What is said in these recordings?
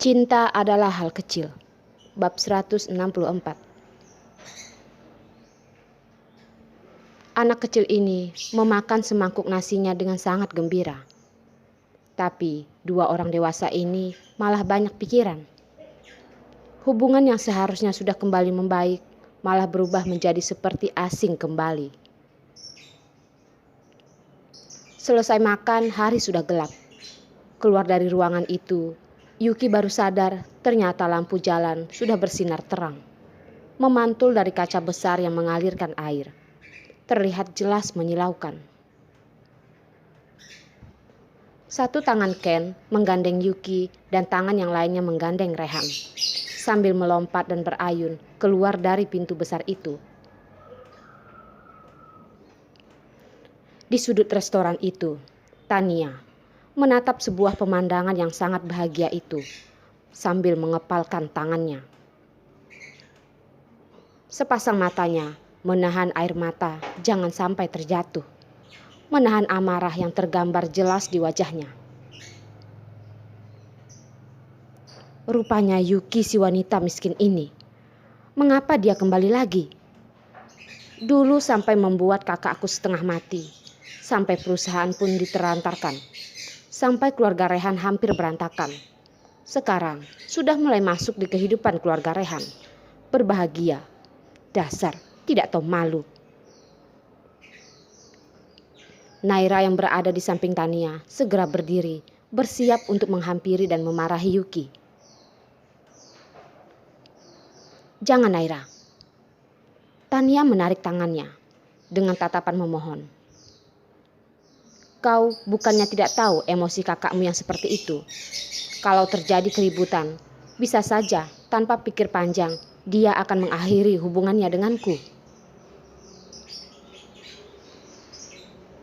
Cinta adalah hal kecil. Bab 164. Anak kecil ini memakan semangkuk nasinya dengan sangat gembira. Tapi dua orang dewasa ini malah banyak pikiran. Hubungan yang seharusnya sudah kembali membaik malah berubah menjadi seperti asing kembali. Selesai makan, hari sudah gelap. Keluar dari ruangan itu, Yuki baru sadar ternyata lampu jalan sudah bersinar terang. Memantul dari kaca besar yang mengalirkan air. Terlihat jelas menyilaukan. Satu tangan Ken menggandeng Yuki dan tangan yang lainnya menggandeng Rehan. Sambil melompat dan berayun keluar dari pintu besar itu. Di sudut restoran itu, Tania menatap sebuah pemandangan yang sangat bahagia itu sambil mengepalkan tangannya. Sepasang matanya menahan air mata jangan sampai terjatuh. Menahan amarah yang tergambar jelas di wajahnya. Rupanya Yuki si wanita miskin ini. Mengapa dia kembali lagi? Dulu sampai membuat kakakku setengah mati. Sampai perusahaan pun diterantarkan. Sampai keluarga Rehan hampir berantakan. Sekarang sudah mulai masuk di kehidupan keluarga Rehan. Berbahagia. Dasar tidak tahu malu. Naira yang berada di samping Tania segera berdiri, bersiap untuk menghampiri dan memarahi Yuki. Jangan Naira. Tania menarik tangannya dengan tatapan memohon. Kau bukannya tidak tahu emosi kakakmu yang seperti itu. Kalau terjadi keributan, bisa saja tanpa pikir panjang dia akan mengakhiri hubungannya denganku.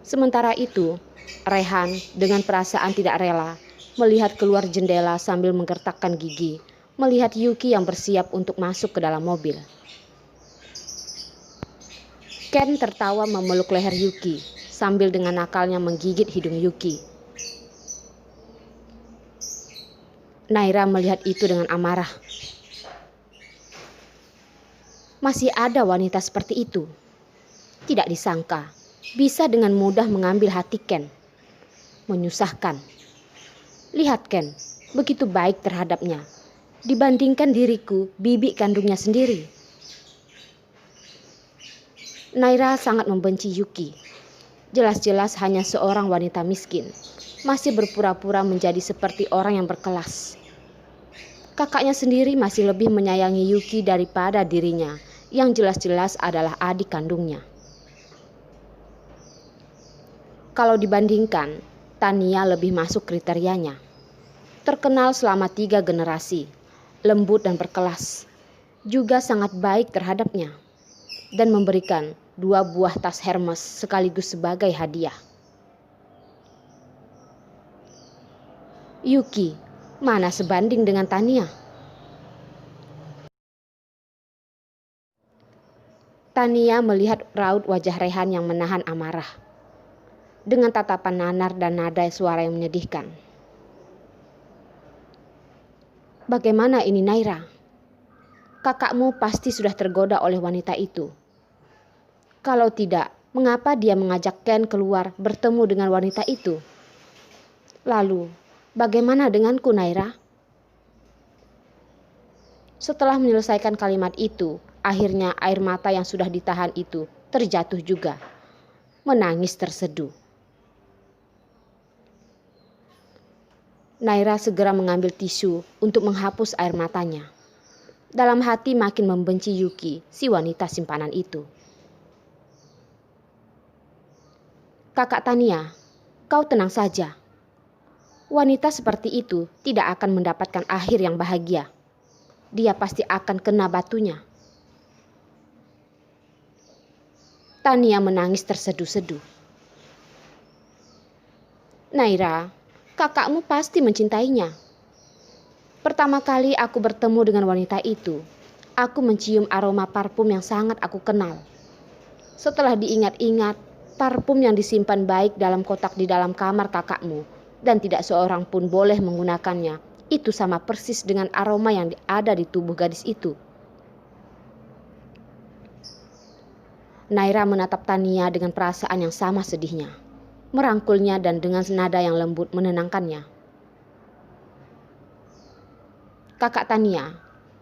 Sementara itu, Rehan dengan perasaan tidak rela melihat keluar jendela sambil menggertakkan gigi, melihat Yuki yang bersiap untuk masuk ke dalam mobil. Ken tertawa memeluk leher Yuki sambil dengan nakalnya menggigit hidung Yuki. Naira melihat itu dengan amarah. Masih ada wanita seperti itu. Tidak disangka bisa dengan mudah mengambil hati Ken. Menyusahkan. Lihat Ken, begitu baik terhadapnya. Dibandingkan diriku, bibi kandungnya sendiri. Naira sangat membenci Yuki. Jelas-jelas hanya seorang wanita miskin. Masih berpura-pura menjadi seperti orang yang berkelas. Kakaknya sendiri masih lebih menyayangi Yuki daripada dirinya, yang jelas-jelas adalah adik kandungnya. Kalau dibandingkan, Tania lebih masuk kriterianya. Terkenal selama 3 generasi, lembut dan berkelas, juga sangat baik terhadapnya, dan memberikan 2 buah tas Hermes sekaligus sebagai hadiah. Yuki, mana sebanding dengan Tania? Tania melihat raut wajah Rehan yang menahan amarah. Dengan tatapan nanar dan nada suara yang menyedihkan. Bagaimana ini Naira? Kakakmu pasti sudah tergoda oleh wanita itu. Kalau tidak, mengapa dia mengajak Ken keluar bertemu dengan wanita itu? Lalu, bagaimana denganku Naira? Setelah menyelesaikan kalimat itu, akhirnya air mata yang sudah ditahan itu terjatuh juga. Menangis terseduh. Naira segera mengambil tisu untuk menghapus air matanya. Dalam hati makin membenci Yuki, si wanita simpanan itu. Kakak Tania, kau tenang saja. Wanita seperti itu tidak akan mendapatkan akhir yang bahagia. Dia pasti akan kena batunya. Tania menangis terseduh-seduh. Naira, kakakmu pasti mencintainya. Pertama kali aku bertemu dengan wanita itu, aku mencium aroma parfum yang sangat aku kenal. Setelah diingat-ingat, parfum yang disimpan baik dalam kotak di dalam kamar kakakmu dan tidak seorang pun boleh menggunakannya Itu sama persis dengan aroma yang ada di tubuh gadis itu. Naira menatap Tania dengan perasaan yang sama sedihnya, merangkulnya dan dengan nada yang lembut menenangkannya. Kakak Tania,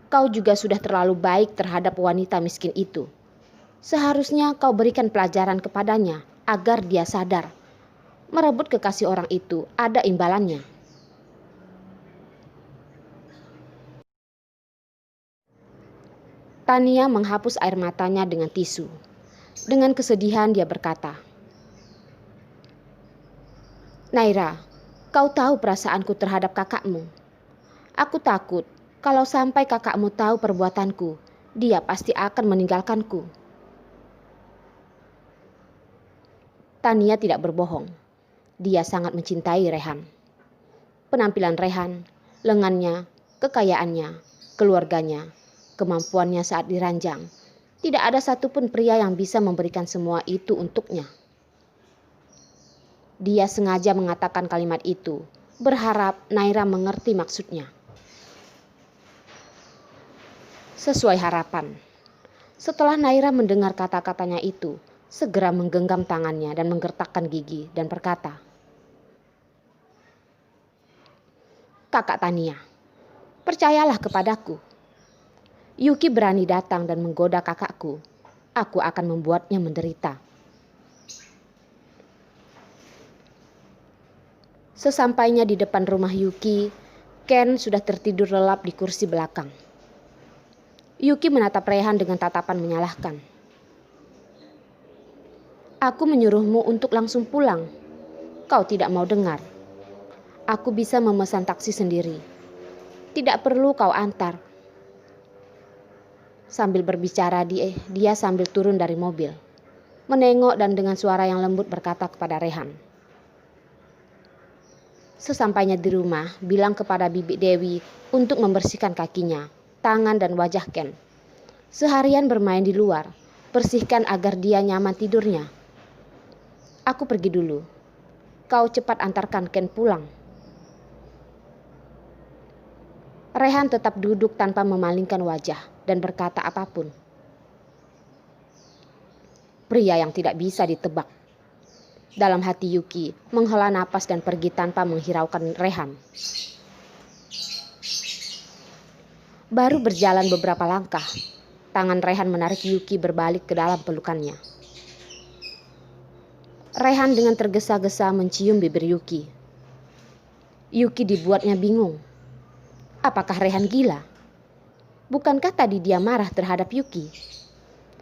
kau juga sudah terlalu baik terhadap wanita miskin itu. Seharusnya kau berikan pelajaran kepadanya agar dia sadar. Merebut kekasih orang itu ada imbalannya. Tania menghapus air matanya dengan tisu. Dengan kesedihan dia berkata, "Naira, kau tahu perasaanku terhadap kakakmu. Aku takut kalau sampai kakakmu tahu perbuatanku, dia pasti akan meninggalkanku." Tania tidak berbohong. Dia sangat mencintai Rehan. Penampilan Rehan, lengannya, kekayaannya, keluarganya, kemampuannya saat diranjang. Tidak ada satupun pria yang bisa memberikan semua itu untuknya. Dia sengaja mengatakan kalimat itu, berharap Naira mengerti maksudnya. Sesuai harapan. Setelah Naira mendengar kata-katanya itu, segera menggenggam tangannya dan menggertakkan gigi dan berkata, "Kakak Tania, percayalah kepadaku. Yuki berani datang dan menggoda kakakku. Aku akan membuatnya menderita." Sesampainya di depan rumah Yuki, Ken sudah tertidur lelap di kursi belakang. Yuki menatap Rehan dengan tatapan menyalahkan. "Aku menyuruhmu untuk langsung pulang. Kau tidak mau dengar. Aku bisa memesan taksi sendiri. Tidak perlu kau antar." Sambil berbicara dia sambil turun dari mobil. Menengok dan dengan suara yang lembut berkata kepada Rehan. Sesampainya di rumah, bilang kepada Bibi Dewi untuk membersihkan kakinya, tangan dan wajah Ken. Seharian bermain di luar, bersihkan agar dia nyaman tidurnya. Aku pergi dulu. Kau cepat antarkan Ken pulang. Rehan tetap duduk tanpa memalingkan wajah dan berkata apapun. Pria yang tidak bisa ditebak. Dalam hati Yuki menghela napas dan pergi tanpa menghiraukan Rehan. Baru berjalan beberapa langkah, tangan Rehan menarik Yuki berbalik ke dalam pelukannya. Rehan dengan tergesa-gesa mencium bibir Yuki. Yuki dibuatnya bingung. Apakah Rehan gila? Bukankah tadi dia marah terhadap Yuki?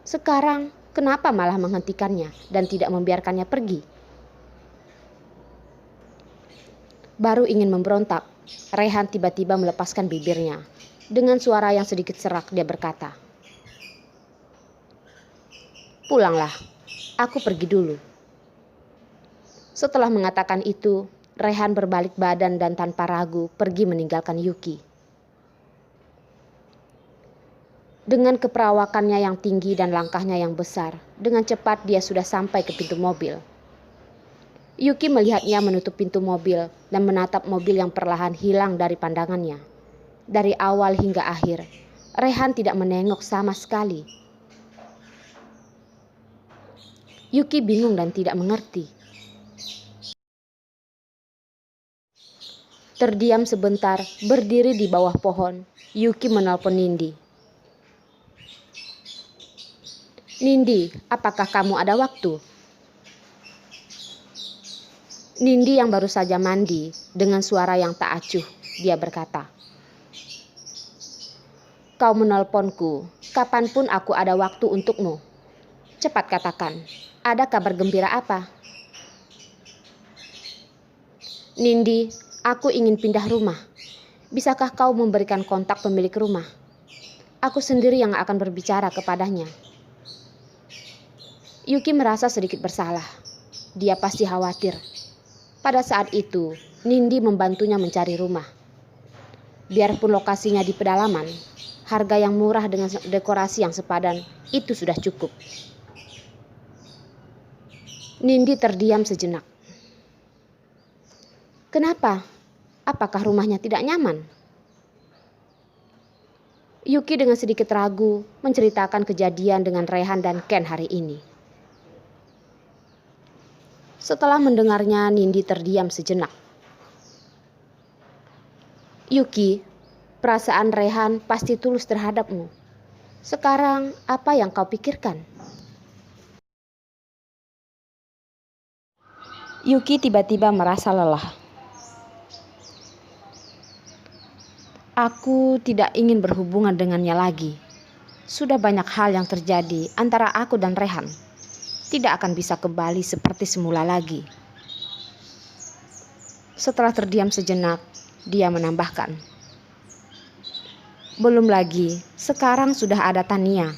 Sekarang kenapa malah menghentikannya dan tidak membiarkannya pergi? Baru ingin memberontak, Rehan tiba-tiba melepaskan bibirnya. Dengan suara yang sedikit serak dia berkata, "Pulanglah, aku pergi dulu." Setelah mengatakan itu, Rehan berbalik badan dan tanpa ragu pergi meninggalkan Yuki. Dengan keperawakannya yang tinggi dan langkahnya yang besar, dengan cepat dia sudah sampai ke pintu mobil. Yuki melihatnya menutup pintu mobil dan menatap mobil yang perlahan hilang dari pandangannya. Dari awal hingga akhir, Rehan tidak menengok sama sekali. Yuki bingung dan tidak mengerti. Terdiam sebentar, berdiri di bawah pohon, Yuki menelpon Nindi. "Nindi, apakah kamu ada waktu?" Nindi yang baru saja mandi, dengan suara yang tak acuh, dia berkata, "Kau menelponku, kapanpun aku ada waktu untukmu. Cepat katakan, ada kabar gembira apa?" "Nindi, aku ingin pindah rumah. Bisakah kau memberikan kontak pemilik rumah? Aku sendiri yang akan berbicara kepadanya." Yuki merasa sedikit bersalah. Dia pasti khawatir. Pada saat itu, Nindi membantunya mencari rumah. Biarpun lokasinya di pedalaman, harga yang murah dengan dekorasi yang sepadan itu sudah cukup. Nindi terdiam sejenak. "Kenapa? Apakah rumahnya tidak nyaman? Yuki dengan sedikit ragu menceritakan kejadian dengan Rehan dan Ken hari ini. Setelah mendengarnya, Nindi terdiam sejenak. Yuki, perasaan Rehan pasti tulus terhadapmu. Sekarang apa yang kau pikirkan? Yuki tiba-tiba merasa lelah. Aku tidak ingin berhubungan dengannya lagi. Sudah banyak hal yang terjadi antara aku dan Rehan. Tidak akan bisa kembali seperti semula lagi. Setelah terdiam sejenak, dia menambahkan. Belum lagi, sekarang sudah ada Tania.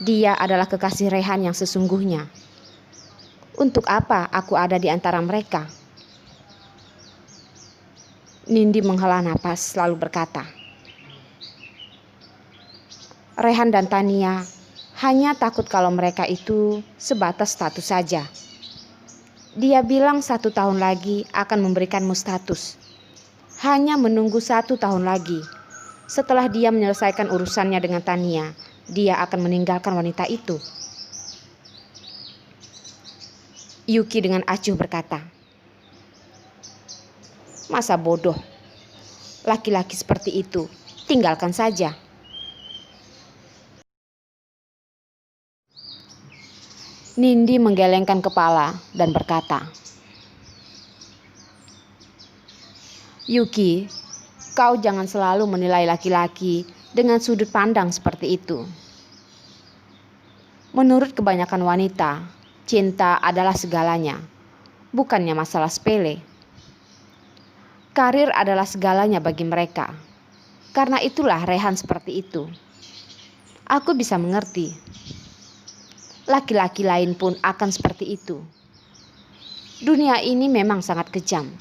Dia adalah kekasih Rehan yang sesungguhnya. Untuk apa aku ada di antara mereka? Nindi menghela napas lalu berkata, Rehan dan Tania hanya takut kalau mereka itu sebatas status saja. Dia bilang 1 tahun lagi akan memberikanmu status. Hanya menunggu 1 tahun lagi. Setelah dia menyelesaikan urusannya dengan Tania, dia akan meninggalkan wanita itu. Yuki dengan acuh berkata, masa bodoh, laki-laki seperti itu, tinggalkan saja. Nindi menggelengkan kepala dan berkata, Yuki, kau jangan selalu menilai laki-laki dengan sudut pandang seperti itu. Menurut kebanyakan wanita, cinta adalah segalanya, bukannya masalah sepele. Karir adalah segalanya bagi mereka. Karena itulah Rehan seperti itu. Aku bisa mengerti. Laki-laki lain pun akan seperti itu. Dunia ini memang sangat kejam.